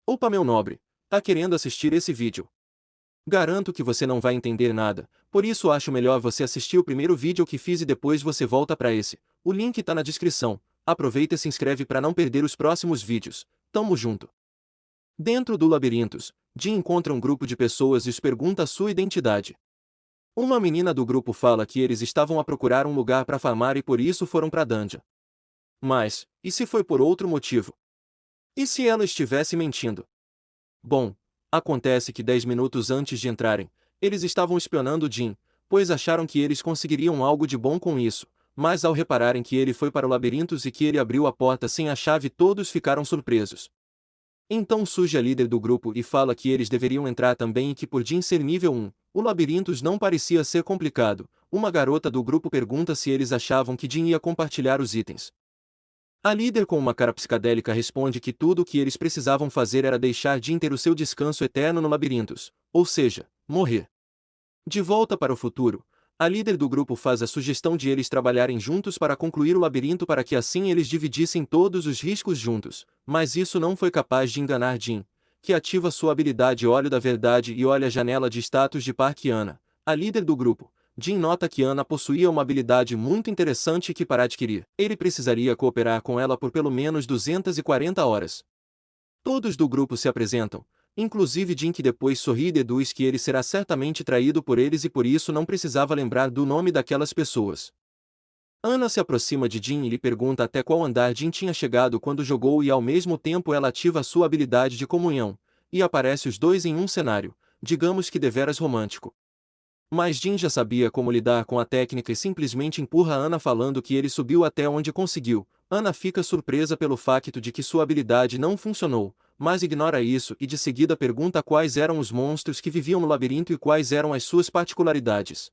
Opa, meu nobre, tá querendo assistir esse vídeo? Garanto que você não vai entender nada, por isso acho melhor você assistir o primeiro vídeo que fiz e depois você volta para esse. O link tá na descrição. Aproveita e se inscreve para não perder os próximos vídeos. Tamo junto. Dentro do Labirintos, Jin encontra um grupo de pessoas e os pergunta a sua identidade. Uma menina do grupo fala que eles estavam a procurar um lugar para farmar e por isso foram para Dungeon. Mas, e se foi por outro motivo? E se ela estivesse mentindo? Bom, acontece que 10 minutos antes de entrarem, eles estavam espionando Jin, pois acharam que eles conseguiriam algo de bom com isso, mas ao repararem que ele foi para o labirintos e que ele abriu a porta sem a chave, todos ficaram surpresos. Então surge a líder do grupo e fala que eles deveriam entrar também e que por Jin ser nível 1, o labirintos não parecia ser complicado. Uma garota do grupo pergunta se eles achavam que Jin ia compartilhar os itens. A líder com uma cara psicadélica responde que tudo o que eles precisavam fazer era deixar Jin ter o seu descanso eterno no labirintos, ou seja, morrer. De volta para o futuro, a líder do grupo faz a sugestão de eles trabalharem juntos para concluir o labirinto para que assim eles dividissem todos os riscos juntos, mas isso não foi capaz de enganar Jin, que ativa sua habilidade Olho da Verdade e olha a janela de status de Park Ana, a líder do grupo. Jin nota que Ana possuía uma habilidade muito interessante que para adquirir, ele precisaria cooperar com ela por pelo menos 240 horas. Todos do grupo se apresentam, inclusive Jin, que depois sorri e deduz que ele será certamente traído por eles e por isso não precisava lembrar do nome daquelas pessoas. Ana se aproxima de Jin e lhe pergunta até qual andar Jin tinha chegado quando jogou e ao mesmo tempo ela ativa sua habilidade de comunhão, e aparece os dois em um cenário, digamos que deveras romântico. Mas Jin já sabia como lidar com a técnica e simplesmente empurra Ana falando que ele subiu até onde conseguiu. Ana fica surpresa pelo facto de que sua habilidade não funcionou, mas ignora isso e de seguida pergunta quais eram os monstros que viviam no labirinto e quais eram as suas particularidades.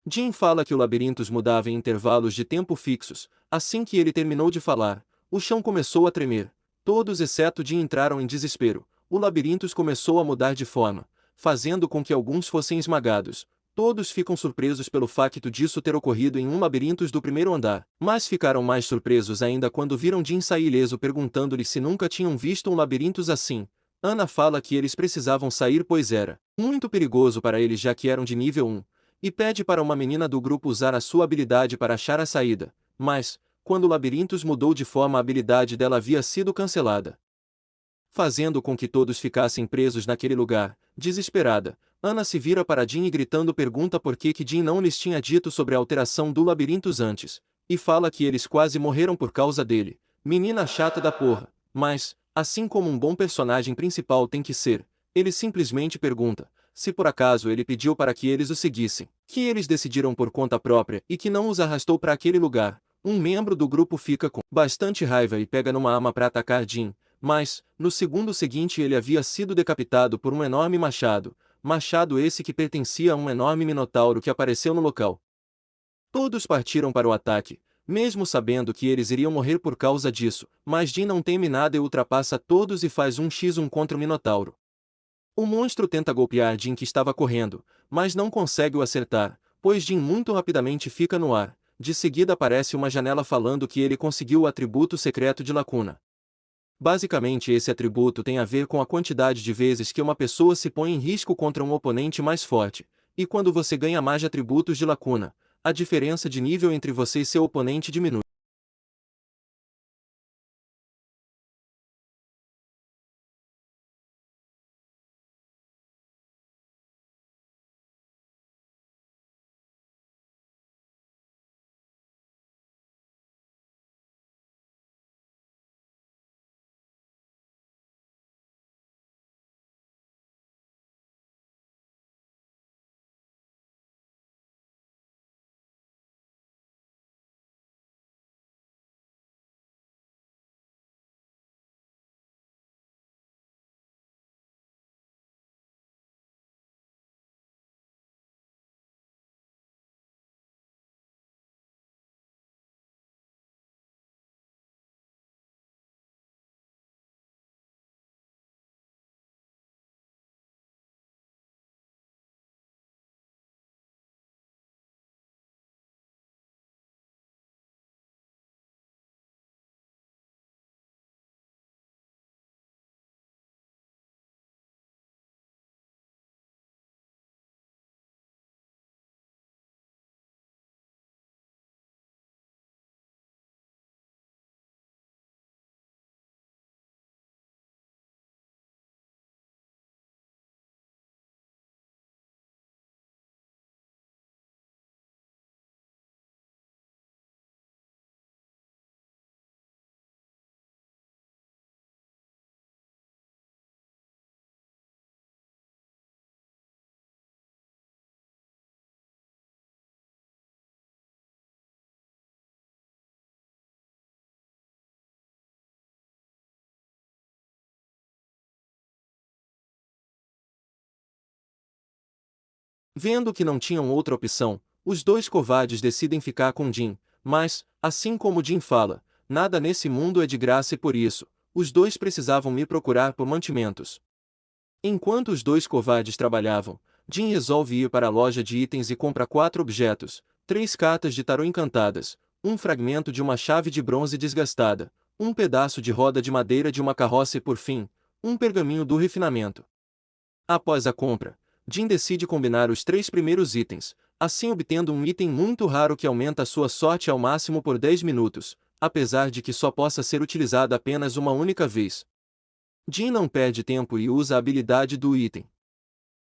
Jin fala que o labirinto mudava em intervalos de tempo fixos. Assim que ele terminou de falar, o chão começou a tremer. Todos exceto Jin entraram em desespero. O labirinto começou a mudar de forma, fazendo com que alguns fossem esmagados. Todos ficam surpresos pelo facto disso ter ocorrido em um labirinto do primeiro andar, mas ficaram mais surpresos ainda quando viram Jin sair ileso, perguntando-lhe se nunca tinham visto um labirinto assim. Ana fala que eles precisavam sair pois era muito perigoso para eles já que eram de nível 1, e pede para uma menina do grupo usar a sua habilidade para achar a saída, mas, quando o labirinto mudou de forma, a habilidade dela havia sido cancelada, fazendo com que todos ficassem presos naquele lugar. Desesperada, Ana se vira para Jin e gritando pergunta por que Jin não lhes tinha dito sobre a alteração do labirinto antes, e fala que eles quase morreram por causa dele. Menina chata da porra, mas, assim como um bom personagem principal tem que ser, ele simplesmente pergunta se por acaso ele pediu para que eles o seguissem, que eles decidiram por conta própria e que não os arrastou para aquele lugar. Um membro do grupo fica com bastante raiva e pega numa arma para atacar Jin, mas, no segundo seguinte ele havia sido decapitado por um enorme machado, machado esse que pertencia a um enorme minotauro que apareceu no local. Todos partiram para o ataque, mesmo sabendo que eles iriam morrer por causa disso, mas Jin não teme nada e ultrapassa todos e faz um x1 contra o minotauro. O monstro tenta golpear Jin, que estava correndo, mas não consegue o acertar, pois Jin muito rapidamente fica no ar. De seguida aparece uma janela falando que ele conseguiu o atributo secreto de Lacuna. Basicamente esse atributo tem a ver com a quantidade de vezes que uma pessoa se põe em risco contra um oponente mais forte, e quando você ganha mais atributos de Lacuna, a diferença de nível entre você e seu oponente diminui. Vendo que não tinham outra opção, os dois covardes decidem ficar com Jin, mas, assim como Jin fala, nada nesse mundo é de graça e por isso, os dois precisavam me procurar por mantimentos. Enquanto os dois covardes trabalhavam, Jin resolve ir para a loja de itens e compra 4 objetos, 3 cartas de tarô encantadas, um fragmento de uma chave de bronze desgastada, um pedaço de roda de madeira de uma carroça e por fim, um pergaminho do refinamento. Após a compra, Jin decide combinar os 3 primeiros itens, assim obtendo um item muito raro que aumenta sua sorte ao máximo por 10 minutos, apesar de que só possa ser utilizado apenas uma única vez. Jin não perde tempo e usa a habilidade do item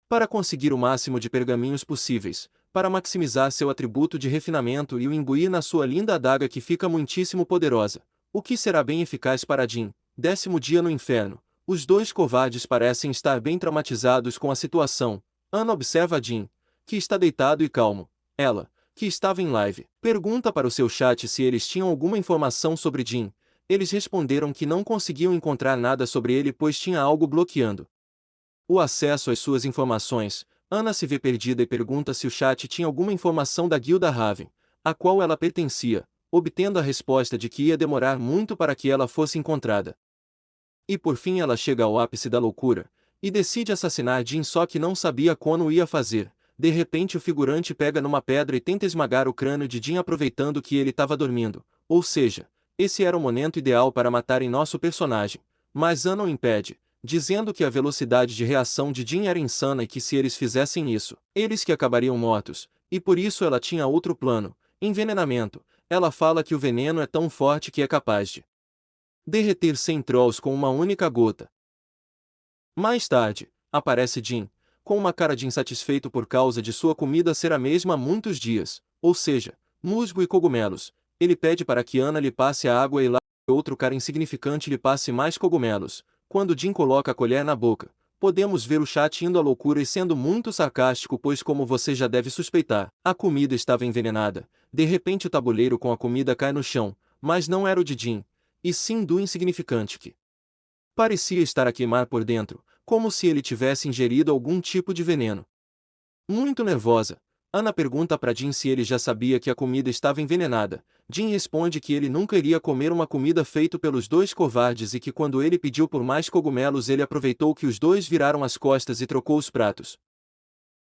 para conseguir o máximo de pergaminhos possíveis, para maximizar seu atributo de refinamento e o imbuir na sua linda adaga que fica muitíssimo poderosa, o que será bem eficaz para Jin. 10º dia no inferno. Os dois covardes parecem estar bem traumatizados com a situação. Ana observa Jin, que está deitado e calmo. Ela, que estava em live, pergunta para o seu chat se eles tinham alguma informação sobre Jin. Eles responderam que não conseguiam encontrar nada sobre ele pois tinha algo bloqueando o acesso às suas informações. Ana se vê perdida e pergunta se o chat tinha alguma informação da Guilda Raven, a qual ela pertencia, obtendo a resposta de que ia demorar muito para que ela fosse encontrada. E por fim ela chega ao ápice da loucura, e decide assassinar Jin, só que não sabia como ia fazer. De repente o figurante pega numa pedra e tenta esmagar o crânio de Jin aproveitando que ele estava dormindo, ou seja, esse era o momento ideal para matarem nosso personagem, mas Ana o impede, dizendo que a velocidade de reação de Jin era insana e que se eles fizessem isso, eles que acabariam mortos, e por isso ela tinha outro plano, envenenamento. Ela fala que o veneno é tão forte que é capaz de derreter 100 trolls com uma única gota. Mais tarde, aparece Jin, com uma cara de insatisfeito por causa de sua comida ser a mesma há muitos dias, ou seja, musgo e cogumelos. Ele pede para que Ana lhe passe a água e lá outro cara insignificante lhe passe mais cogumelos. Quando Jin coloca a colher na boca, podemos ver o chat indo à loucura e sendo muito sarcástico pois como você já deve suspeitar, a comida estava envenenada. De repente o tabuleiro com a comida cai no chão, mas não era o de Jin, e sim do insignificante que parecia estar a queimar por dentro, como se ele tivesse ingerido algum tipo de veneno. Muito nervosa, Ana pergunta para Jin se ele já sabia que a comida estava envenenada. Jin responde que ele nunca iria comer uma comida feita pelos dois covardes e que quando ele pediu por mais cogumelos ele aproveitou que os dois viraram as costas e trocou os pratos.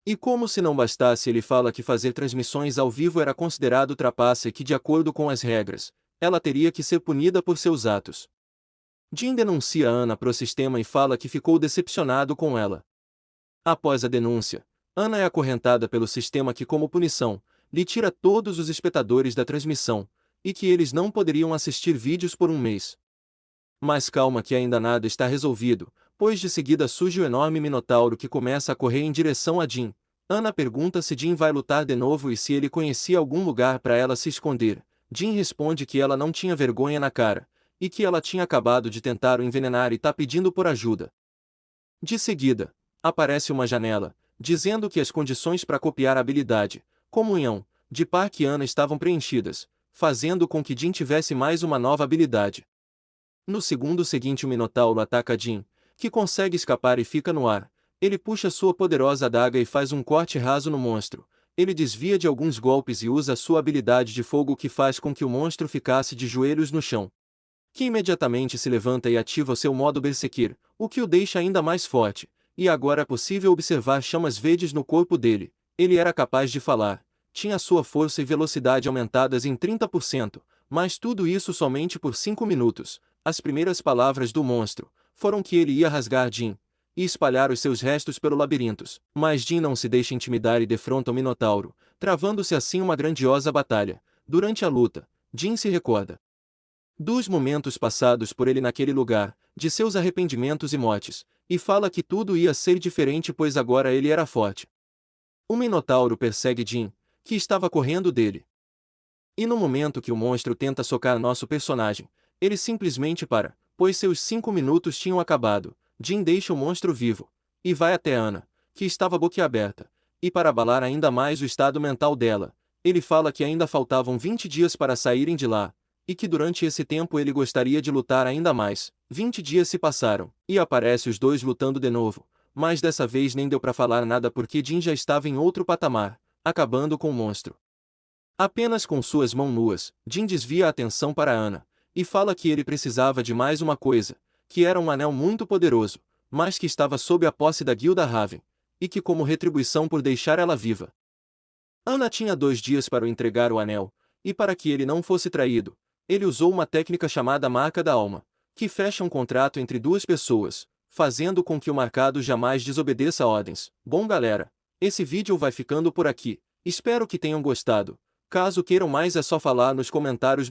E como se não bastasse, ele fala que fazer transmissões ao vivo era considerado trapaça e que de acordo com as regras, ela teria que ser punida por seus atos. Jin denuncia Ana para o sistema e fala que ficou decepcionado com ela. Após a denúncia, Ana é acorrentada pelo sistema que, como punição, lhe tira todos os espectadores da transmissão, e que eles não poderiam assistir vídeos por um mês. Mas calma que ainda nada está resolvido, pois de seguida surge o enorme minotauro que começa a correr em direção a Jin. Ana pergunta se Jin vai lutar de novo e se ele conhecia algum lugar para ela se esconder. Jin responde que ela não tinha vergonha na cara, e que ela tinha acabado de tentar o envenenar e tá pedindo por ajuda. De seguida, aparece uma janela, dizendo que as condições para copiar a habilidade, comunhão, de Park e Ana estavam preenchidas, fazendo com que Jin tivesse mais uma nova habilidade. No segundo seguinte o Minotauro ataca Jin, que consegue escapar e fica no ar. Ele puxa sua poderosa adaga e faz um corte raso no monstro. Ele desvia de alguns golpes e usa sua habilidade de fogo que faz com que o monstro ficasse de joelhos no chão, que imediatamente se levanta e ativa seu modo Berserker, o que o deixa ainda mais forte, e agora é possível observar chamas verdes no corpo dele. Ele era capaz de falar, tinha sua força e velocidade aumentadas em 30%, mas tudo isso somente por 5 minutos. As primeiras palavras do monstro foram que ele ia rasgar Jin e espalhar os seus restos pelo labirinto. Mas Jin não se deixa intimidar e defronta o Minotauro, travando-se assim uma grandiosa batalha. Durante a luta, Jin se recorda dos momentos passados por ele naquele lugar, de seus arrependimentos e mortes, e fala que tudo ia ser diferente pois agora ele era forte. O Minotauro persegue Jin, que estava correndo dele. E no momento que o monstro tenta socar nosso personagem, ele simplesmente para, pois seus 5 minutos tinham acabado. Jin deixa o monstro vivo, e vai até Ana, que estava boquiaberta, e para abalar ainda mais o estado mental dela, ele fala que ainda faltavam 20 dias para saírem de lá, e que durante esse tempo ele gostaria de lutar ainda mais. 20 dias se passaram, e aparece os dois lutando de novo, mas dessa vez nem deu pra falar nada porque Jin já estava em outro patamar, acabando com o monstro. Apenas com suas mãos nuas, Jin desvia a atenção para Ana, e fala que ele precisava de mais uma coisa, que era um anel muito poderoso, mas que estava sob a posse da Guilda Raven, e que como retribuição por deixar ela viva. Ana tinha 2 dias para o entregar o anel, e para que ele não fosse traído, ele usou uma técnica chamada Marca da Alma, que fecha um contrato entre 2 pessoas, fazendo com que o marcado jamais desobedeça ordens. Bom galera, esse vídeo vai ficando por aqui, espero que tenham gostado. Caso queiram mais é só falar nos comentários.